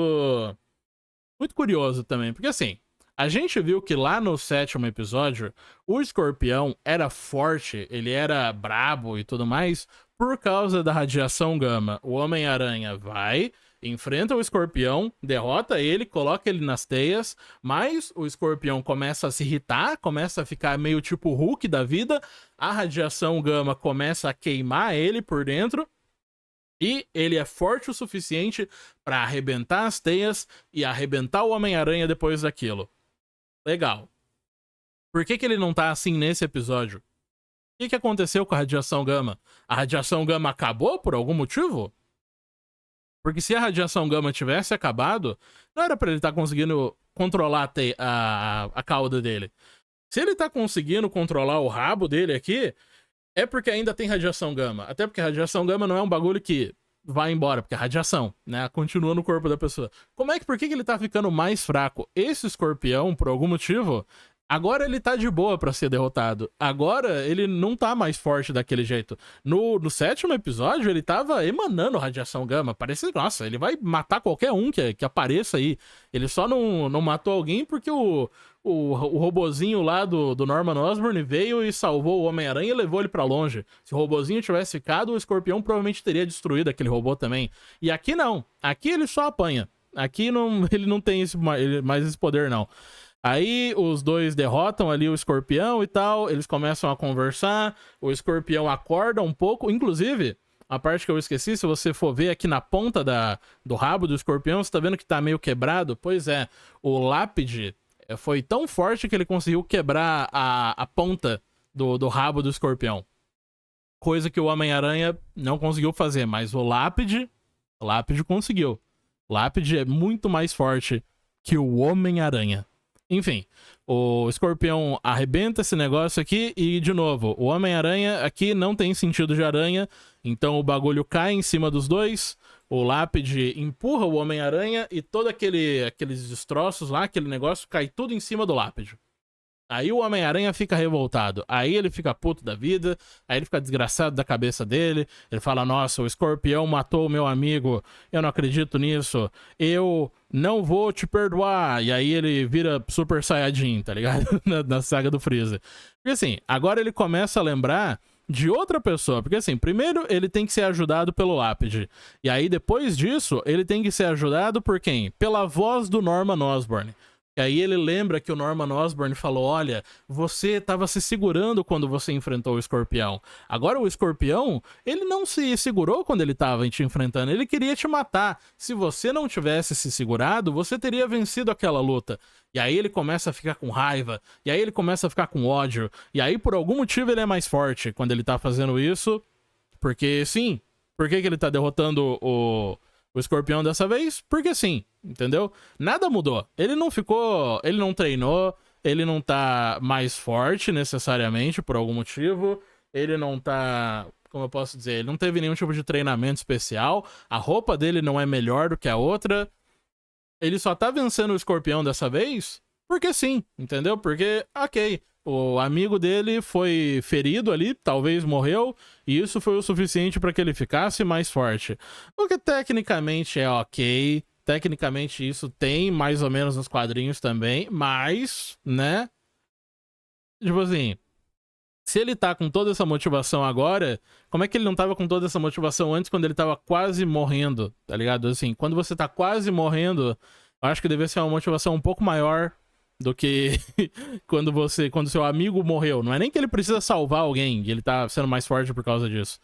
curioso também, porque assim, a gente viu que lá no 7º episódio, o Escorpião era forte, ele era brabo e tudo mais, por causa da radiação gama. O Homem-Aranha vai, enfrenta o Escorpião, derrota ele, coloca ele nas teias, mas o Escorpião começa a se irritar, começa a ficar meio tipo Hulk da vida, a radiação gama começa a queimar ele por dentro, e ele é forte o suficiente para arrebentar as teias e arrebentar o Homem-Aranha depois daquilo. Legal. Por que ele não tá assim nesse episódio? O que aconteceu com a radiação gama? A radiação gama acabou por algum motivo? Porque se a radiação gama tivesse acabado, não era pra ele estar conseguindo controlar a cauda dele. Se ele tá conseguindo controlar o rabo dele aqui, é porque ainda tem radiação gama. Até porque a radiação gama não é um bagulho que vai embora, porque a radiação, né, continua no corpo da pessoa. Por que ele tá ficando mais fraco? Esse Escorpião, por algum motivo, Agora ele tá de boa pra ser derrotado. Agora ele não tá mais forte daquele jeito. No sétimo episódio, ele tava emanando radiação gama. Parece, nossa, ele vai matar qualquer um que apareça aí. Ele só não matou alguém porque o robozinho lá do Norman Osborn veio e salvou o Homem-Aranha e levou ele pra longe. Se o robozinho tivesse ficado, o Escorpião provavelmente teria destruído aquele robô também. E aqui não. Aqui ele só apanha. Aqui não, ele não tem mais esse poder, não. Aí os dois derrotam ali o Escorpião e tal, eles começam a conversar, o Escorpião acorda um pouco, inclusive, a parte que eu esqueci, se você for ver aqui na ponta do rabo do Escorpião, você tá vendo que tá meio quebrado? Pois é, o lápide foi tão forte que ele conseguiu quebrar a ponta do rabo do Escorpião. Coisa que o Homem-Aranha não conseguiu fazer, mas o lápide conseguiu. O lápide é muito mais forte que o Homem-Aranha. Enfim, o Escorpião arrebenta esse negócio aqui e, de novo, o Homem-Aranha aqui não tem sentido de aranha, então o bagulho cai em cima dos dois, o Lápide empurra o Homem-Aranha e todos aqueles destroços lá, aquele negócio, cai tudo em cima do Lápide. Aí o Homem-Aranha fica revoltado, aí ele fica puto da vida, aí ele fica desgraçado da cabeça dele, ele fala, nossa, o Escorpião matou o meu amigo, eu não acredito nisso, eu não vou te perdoar, e aí ele vira Super Saiyajin, tá ligado? na saga do Freeza. Porque assim, agora ele começa a lembrar de outra pessoa, porque assim, primeiro ele tem que ser ajudado pelo Lápide, e aí depois disso, ele tem que ser ajudado por quem? Pela voz do Norman Osborn. E aí ele lembra que o Norman Osborn falou, olha, você estava se segurando quando você enfrentou o Escorpião. Agora o Escorpião, ele não se segurou quando ele estava te enfrentando, ele queria te matar. Se você não tivesse se segurado, você teria vencido aquela luta. E aí ele começa a ficar com raiva, e aí ele começa a ficar com ódio, e aí por algum motivo ele é mais forte quando ele tá fazendo isso, porque sim, por que ele tá derrotando o Escorpião dessa vez? Porque sim, entendeu? Nada mudou. Ele não ficou... Ele não treinou, ele não tá mais forte necessariamente por algum motivo, ele não tá... Como eu posso dizer? Ele não teve nenhum tipo de treinamento especial, a roupa dele não é melhor do que a outra, ele só tá vencendo o Escorpião dessa vez porque sim, entendeu? Porque, ok, o amigo dele foi ferido ali, talvez morreu, e isso foi o suficiente para que ele ficasse mais forte. O que tecnicamente é ok, tecnicamente isso tem mais ou menos nos quadrinhos também, mas, né? Tipo assim, se ele tá com toda essa motivação agora, como é que ele não tava com toda essa motivação antes quando ele tava quase morrendo, tá ligado? Assim, quando você tá quase morrendo, eu acho que deve ser uma motivação um pouco maior do que quando seu amigo morreu. Não é nem que ele precisa salvar alguém e ele tá sendo mais forte por causa disso.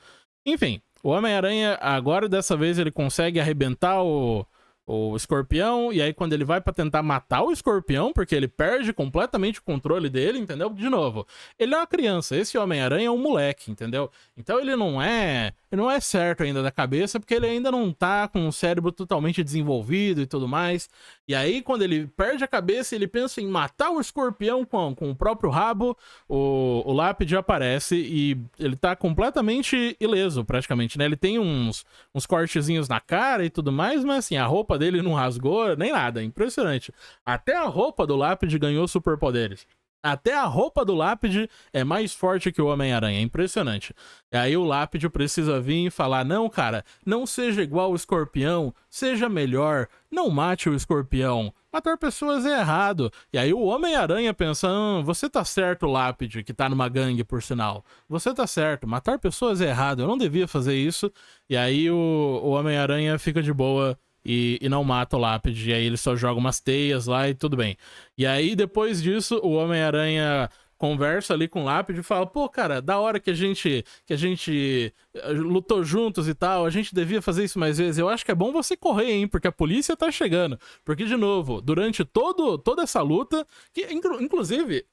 Enfim, o Homem-Aranha agora dessa vez ele consegue arrebentar o Escorpião, e aí quando ele vai pra tentar matar o Escorpião, porque ele perde completamente o controle dele, entendeu? De novo, ele é uma criança, esse Homem-Aranha é um moleque, entendeu? Então ele não é certo ainda da cabeça, porque ele ainda não tá com o cérebro totalmente desenvolvido e tudo mais. E aí quando ele perde a cabeça, ele pensa em matar o Escorpião com o próprio rabo, o Lápide aparece e ele tá completamente ileso, praticamente, né? Ele tem uns cortezinhos na cara e tudo mais, mas assim, a roupa dele não rasgou, nem nada, impressionante. Até a roupa do Lápide ganhou superpoderes. Até a roupa do Lápide é mais forte que o Homem-Aranha, é impressionante. E aí o Lápide precisa vir e falar, não, cara, não seja igual o Escorpião, seja melhor, não mate o Escorpião. Matar pessoas é errado. E aí o Homem-Aranha pensa, você tá certo, Lápide, que tá numa gangue, por sinal. Você tá certo, matar pessoas é errado, eu não devia fazer isso. E aí o Homem-Aranha fica de boa e não mata o Lápide, e aí ele só joga umas teias lá e tudo bem. E aí, depois disso, o Homem-Aranha conversa ali com o Lápide e fala, pô, cara, da hora que a gente lutou juntos e tal, a gente devia fazer isso mais vezes. Eu acho que é bom você correr, hein, porque a polícia tá chegando. Porque, de novo, durante toda essa luta, que inclusive...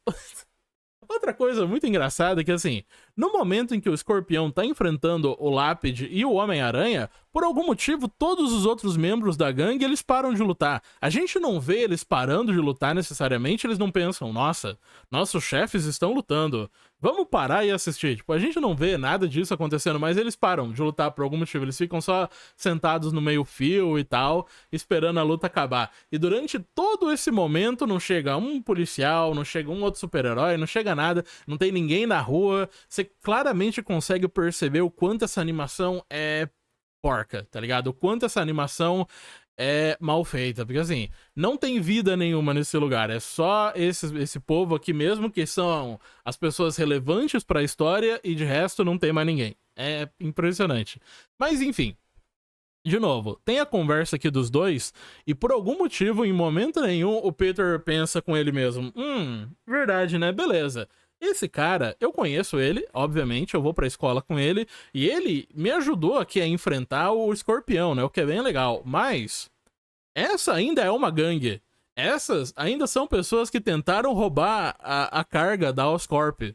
Outra coisa muito engraçada é que, assim, No momento em que o Escorpião tá enfrentando o Lápide e o Homem-Aranha, por algum motivo, todos os outros membros da gangue, eles param de lutar. A gente não vê eles parando de lutar necessariamente, eles não pensam, nossa, nossos chefes estão lutando, vamos parar e assistir. Tipo, a gente não vê nada disso acontecendo, mas eles param de lutar por algum motivo. Eles ficam só sentados no meio-fio e tal, esperando a luta acabar. E durante todo esse momento não chega um policial, não chega um outro super-herói, não chega nada, não tem ninguém na rua. Você claramente consegue perceber o quanto essa animação é porca, tá ligado? O quanto essa animação é mal feita, porque assim, não tem vida nenhuma nesse lugar, é só esse povo aqui mesmo que são as pessoas relevantes pra história e de resto não tem mais ninguém. É impressionante. Mas enfim, de novo, tem a conversa aqui dos dois e por algum motivo, em momento nenhum, o Peter pensa com ele mesmo, verdade, né? Beleza. Esse cara, eu conheço ele, obviamente, eu vou pra escola com ele, e ele me ajudou aqui a enfrentar o Escorpião, né? O que é bem legal. Mas essa ainda é uma gangue. Essas ainda são pessoas que tentaram roubar a carga da Oscorp.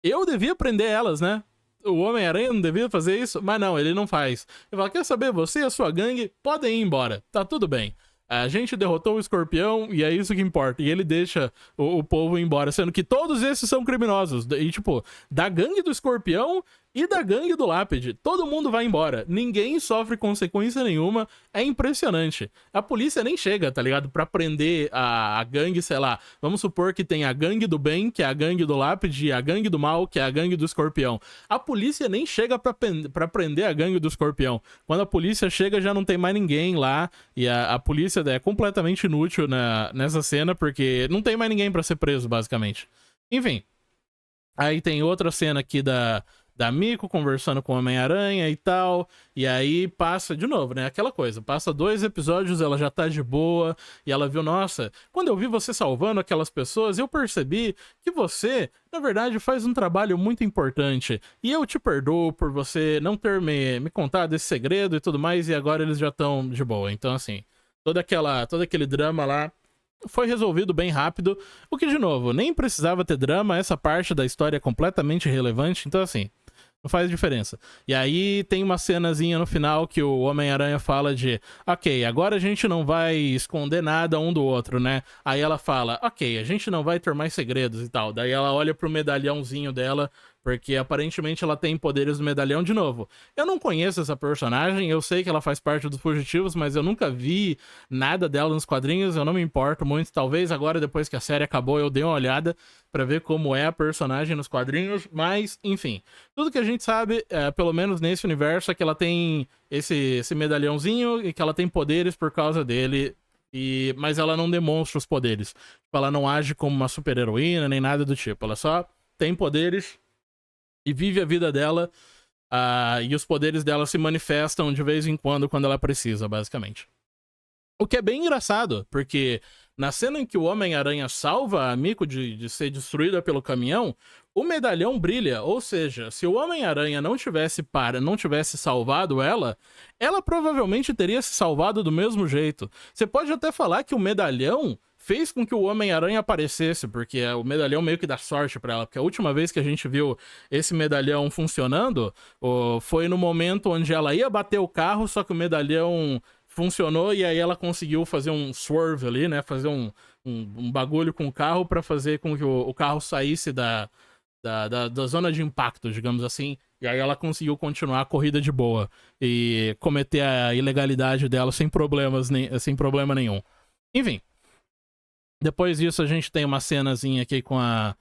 Eu devia prender elas, né? O Homem-Aranha não devia fazer isso, mas não, ele não faz. Ele fala, quer saber, você e a sua gangue podem ir embora, tá tudo bem. A gente derrotou o Escorpião e é isso que importa. E ele deixa o povo ir embora, sendo que todos esses são criminosos. E, tipo, da gangue do Escorpião e da gangue do Lápide, todo mundo vai embora. Ninguém sofre consequência nenhuma. É impressionante. A polícia nem chega, tá ligado? Pra prender a gangue, sei lá. Vamos supor que tem a gangue do bem, que é a gangue do Lápide, e a gangue do mal, que é a gangue do Escorpião. A polícia nem chega pra prender a gangue do Escorpião. Quando a polícia chega, já não tem mais ninguém lá. E a polícia é completamente inútil nessa cena, porque não tem mais ninguém pra ser preso, basicamente. Enfim. Aí tem outra cena aqui da Miko conversando com o Homem-Aranha e tal, e aí passa de novo, né, aquela coisa, passa 2 episódios, ela já tá de boa, e ela viu, nossa, quando eu vi você salvando aquelas pessoas, eu percebi que você, na verdade, faz um trabalho muito importante, e eu te perdoo por você não ter me contado esse segredo e tudo mais, e agora eles já estão de boa, então assim, todo aquele drama lá, foi resolvido bem rápido, o que, de novo, nem precisava ter drama, essa parte da história é completamente irrelevante, então assim, não faz diferença. E aí tem uma cenazinha no final que o Homem-Aranha fala de, ok, agora a gente não vai esconder nada um do outro, né? Aí ela fala, ok, a gente não vai ter mais segredos e tal. Daí ela olha pro medalhãozinho dela, porque aparentemente ela tem poderes do medalhão de novo. Eu não conheço essa personagem, eu sei que ela faz parte dos Fugitivos, mas eu nunca vi nada dela nos quadrinhos, eu não me importo muito. Talvez agora, depois que a série acabou, eu dê uma olhada pra ver como é a personagem nos quadrinhos, mas, enfim. Tudo que a gente sabe, pelo menos nesse universo, é que ela tem esse medalhãozinho e que ela tem poderes por causa dele, mas ela não demonstra os poderes. Ela não age como uma super-heroína, nem nada do tipo. Ela só tem poderes e vive a vida dela, e os poderes dela se manifestam de vez em quando ela precisa, basicamente. O que é bem engraçado, porque na cena em que o Homem-Aranha salva a Miko de ser destruída pelo caminhão, o medalhão brilha, ou seja, se o Homem-Aranha não tivesse salvado ela provavelmente teria se salvado do mesmo jeito. Você pode até falar que o medalhão fez com que o Homem-Aranha aparecesse, porque o medalhão meio que dá sorte pra ela, porque a última vez que a gente viu esse medalhão funcionando, foi no momento onde ela ia bater o carro, só que o medalhão funcionou e aí ela conseguiu fazer um swerve ali, né, fazer um bagulho com o carro pra fazer com que o carro saísse da zona de impacto, digamos assim, e aí ela conseguiu continuar a corrida de boa e cometer a ilegalidade dela sem problema nenhum. Enfim. Depois disso, a gente tem uma cenazinha aqui com a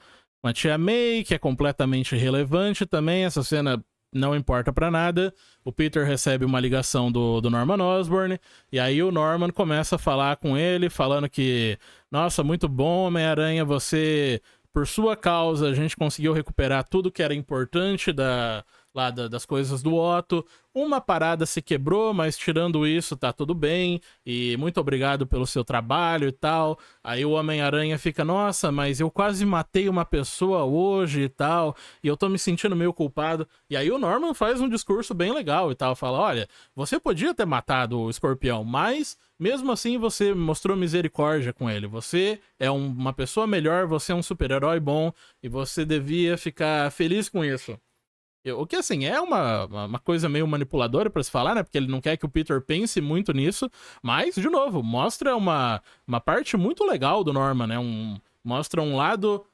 Tia May, que é completamente irrelevante também. Essa cena não importa pra nada. O Peter recebe uma ligação do Norman Osborn, e aí o Norman começa a falar com ele, falando que, nossa, muito bom, Homem-Aranha, você, por sua causa, a gente conseguiu recuperar tudo que era importante das coisas do Otto. Uma parada se quebrou, mas tirando isso, tá tudo bem. E muito obrigado pelo seu trabalho e tal. Aí o Homem-Aranha fica, nossa, mas eu quase matei uma pessoa hoje e tal. E eu tô me sentindo meio culpado. E aí o Norman faz um discurso bem legal e tal. Fala, olha, você podia ter matado o Escorpião, mas mesmo assim você mostrou misericórdia com ele. Você é uma pessoa melhor, você é um super-herói bom e você devia ficar feliz com isso. O que, assim, é uma coisa meio manipuladora pra se falar, né? Porque ele não quer que o Peter pense muito nisso. Mas, de novo, mostra uma parte muito legal do Norman, né? Mostra um lado,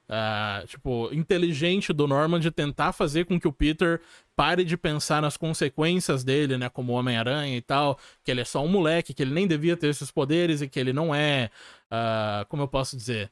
tipo, inteligente do Norman de tentar fazer com que o Peter pare de pensar nas consequências dele, né? Como Homem-Aranha e tal. Que ele é só um moleque, que ele nem devia ter esses poderes e que ele não é... como eu posso dizer?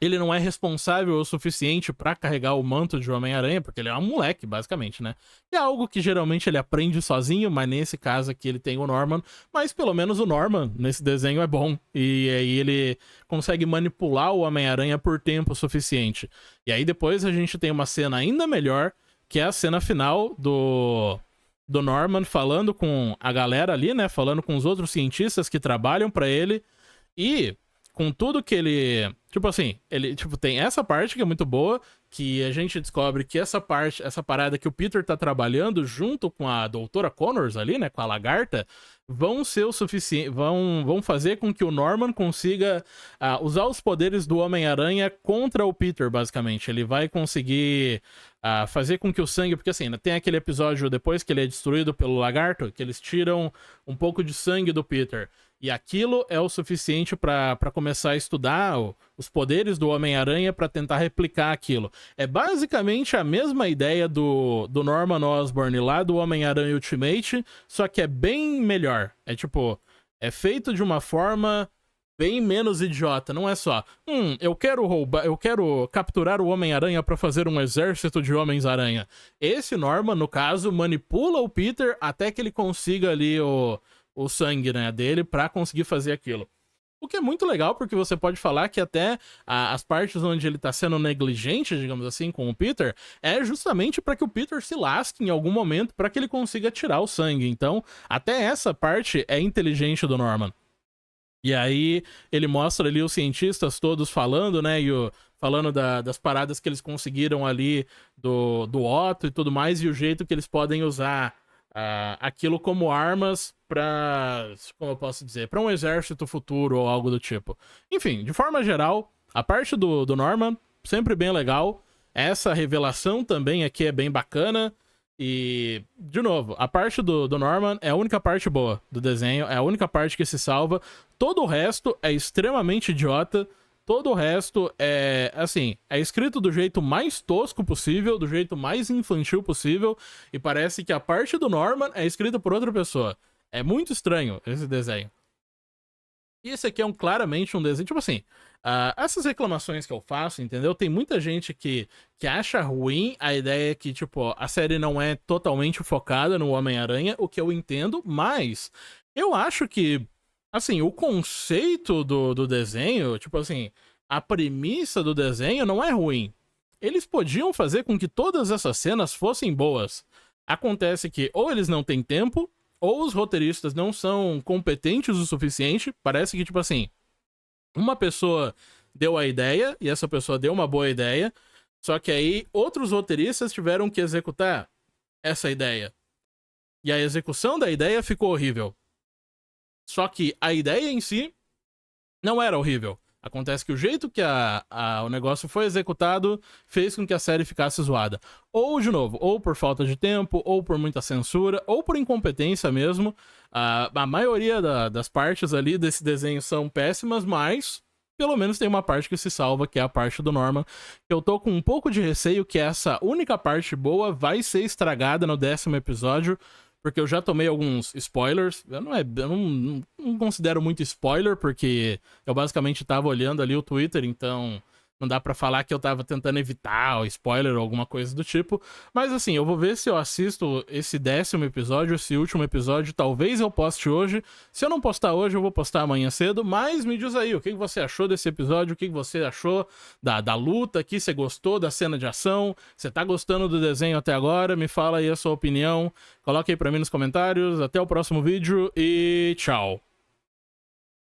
Ele não é responsável o suficiente pra carregar o manto de Homem-Aranha, porque ele é um moleque, basicamente, né? É algo que geralmente ele aprende sozinho, mas nesse caso aqui ele tem o Norman. Mas pelo menos o Norman, nesse desenho, é bom. E aí ele consegue manipular o Homem-Aranha por tempo suficiente. E aí depois a gente tem uma cena ainda melhor, que é a cena final do Norman falando com a galera ali, né? Falando com os outros cientistas que trabalham pra ele. E... com tudo que ele... tipo assim, ele tem essa parte que é muito boa, que a gente descobre que essa parada que o Peter tá trabalhando junto com a doutora Connors ali, né, com a lagarta, vão ser o suficiente... vão fazer com que o Norman consiga usar os poderes do Homem-Aranha contra o Peter, basicamente. Ele vai conseguir fazer com que o sangue... porque assim, tem aquele episódio depois que ele é destruído pelo lagarto, que eles tiram um pouco de sangue do Peter. E aquilo é o suficiente pra começar a estudar os poderes do Homem-Aranha pra tentar replicar aquilo. É basicamente a mesma ideia do Norman Osborn lá do Homem-Aranha Ultimate, só que é bem melhor. É tipo, é feito de uma forma bem menos idiota. Não é só, eu quero capturar o Homem-Aranha pra fazer um exército de Homens-Aranha. Esse Norman, no caso, manipula o Peter até que ele consiga ali o sangue, né, dele pra conseguir fazer aquilo. O que é muito legal, porque você pode falar que até as partes onde ele tá sendo negligente, digamos assim, com o Peter, é justamente pra que o Peter se lasque em algum momento pra que ele consiga tirar o sangue. Então, até essa parte é inteligente do Norman. E aí, ele mostra ali os cientistas todos falando, né, falando das paradas que eles conseguiram ali do Otto e tudo mais, e o jeito que eles podem usar aquilo como armas pra, como eu posso dizer, pra um exército futuro ou algo do tipo. Enfim, de forma geral, a parte do Norman, sempre bem legal. Essa revelação também aqui é bem bacana. E, de novo, a parte do Norman é a única parte boa do desenho, é a única parte que se salva. Todo o resto é extremamente idiota. Todo o resto é, assim, é escrito do jeito mais tosco possível, do jeito mais infantil possível, e parece que a parte do Norman é escrita por outra pessoa. É muito estranho esse desenho. E esse aqui é claramente um desenho, tipo assim, essas reclamações que eu faço, entendeu? Tem muita gente que acha ruim a ideia que, tipo, a série não é totalmente focada no Homem-Aranha, o que eu entendo, mas eu acho que, assim, o conceito do desenho, tipo assim, a premissa do desenho não é ruim. Eles podiam fazer com que todas essas cenas fossem boas. Acontece que ou eles não têm tempo, ou os roteiristas não são competentes o suficiente. Parece que, tipo assim, uma pessoa deu a ideia, e essa pessoa deu uma boa ideia, só que aí outros roteiristas tiveram que executar essa ideia. E a execução da ideia ficou horrível. Só que a ideia em si não era horrível. Acontece que o jeito que o negócio foi executado fez com que a série ficasse zoada. Ou, de novo, ou por falta de tempo, ou por muita censura, ou por incompetência mesmo. A maioria das partes ali desse desenho são péssimas, mas pelo menos tem uma parte que se salva, que é a parte do Norman. Eu tô com um pouco de receio que essa única parte boa vai ser estragada no 10º episódio, porque eu já tomei alguns spoilers. Eu não considero muito spoiler, porque eu basicamente tava olhando ali o Twitter, então não dá pra falar que eu tava tentando evitar o spoiler ou alguma coisa do tipo. Mas assim, eu vou ver se eu assisto esse 10º episódio, esse último episódio. Talvez eu poste hoje. Se eu não postar hoje, eu vou postar amanhã cedo. Mas me diz aí, o que você achou desse episódio? O que você achou da luta aqui? Você gostou da cena de ação? Você tá gostando do desenho até agora? Me fala aí a sua opinião. Coloque aí pra mim nos comentários. Até o próximo vídeo e tchau!